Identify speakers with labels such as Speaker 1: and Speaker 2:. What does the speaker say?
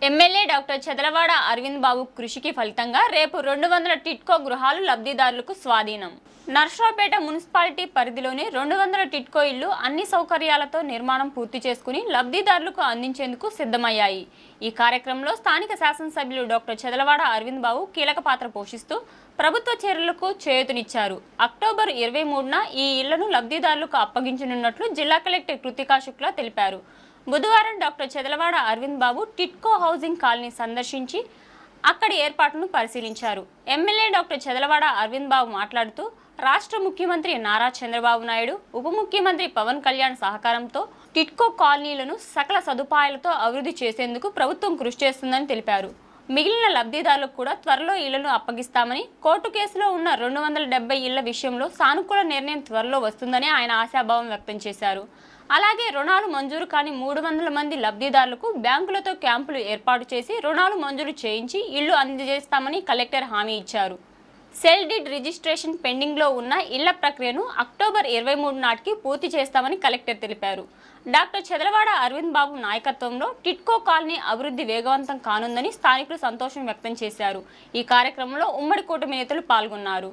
Speaker 1: MLA doctor Chadalavada Arvind బాబు కృషికి ఫలితంగా రేపు 200 టిట్కో గృహాలు లబ్ధిదారులకు స్వాధీనం. నర్సరావుపేట మున్సిపాలిటీ పరిధిలోని 200 టిట్కో ఇళ్లు అన్ని సౌకర్యాలతో నిర్మాణం పూర్తి చేసుకుని లబ్ధిదారులకు అందించేందుకు సిద్ధమయ్యాయి. ఈ కార్యక్రమంలో స్థానిక శాసనసభ్యులు డాక్టర్ చదలవాడ అరవింద్ బాబు కీలక పాత్ర పోషిస్తూ ప్రభుత్వ చర్యలకు చేయూతనిచ్చారు. అక్టోబర్ 23న ఈ ఇళ్లను లబ్ధిదారులకు అప్పగించనున్నట్లు జిల్లా కలెక్టర్ కృతికా శుక్లా తెలిపారు. బుధవారం డాక్టర్ చదలవాడ అరవింద్ బాబు టిట్కో హౌసింగ్ కాలనీ సందర్శించి అక్కడి ఏర్పాట్లను పరిశీలించారు. ఎమ్మెల్యే డాక్టర్ చదలవాడ అరవింద్ బాబు మాట్లాడుతూ రాష్ట్ర ముఖ్యమంత్రి నారా చంద్రబాబు నాయుడు, ఉప ముఖ్యమంత్రి పవన్ కళ్యాణ్ సహకారంతో టిట్కో కాలనీలను సకల సదుపాయాలతో అభివృద్ధి చేసేందుకు ప్రభుత్వం కృషి చేస్తుందని తెలిపారు. మిగిలిన లబ్ధిదారులకు కూడా త్వరలో ఇళ్లను అప్పగిస్తామని, కోర్టు కేసులో ఉన్న 270 ఇళ్ల విషయంలో సానుకూల నిర్ణయం త్వరలో వస్తుందని ఆయన ఆశాభావం వ్యక్తం చేశారు. అలాగే రుణాలు మంజూరు కాని 300 మంది లబ్ధిదారులకు బ్యాంకులతో క్యాంపులు ఏర్పాటు చేసి రుణాలు మంజూరు చేయించి ఇళ్లు అందజేస్తామని కలెక్టర్ హామీ ఇచ్చారు. సెల్ డీడ్ రిజిస్ట్రేషన్ పెండింగ్లో ఉన్న ఇళ్ల ప్రక్రియను అక్టోబర్ 23 నాటికి పూర్తి చేస్తామని కలెక్టర్ తెలిపారు. డాక్టర్ చదలవాడ అరవింద్ బాబు నాయకత్వంలో టిట్కో కాలనీ అభివృద్ధి వేగవంతం కానుందని స్థానికులు సంతోషం వ్యక్తం చేశారు. ఈ కార్యక్రమంలో ఉమ్మడి కూటమి నేతలు పాల్గొన్నారు.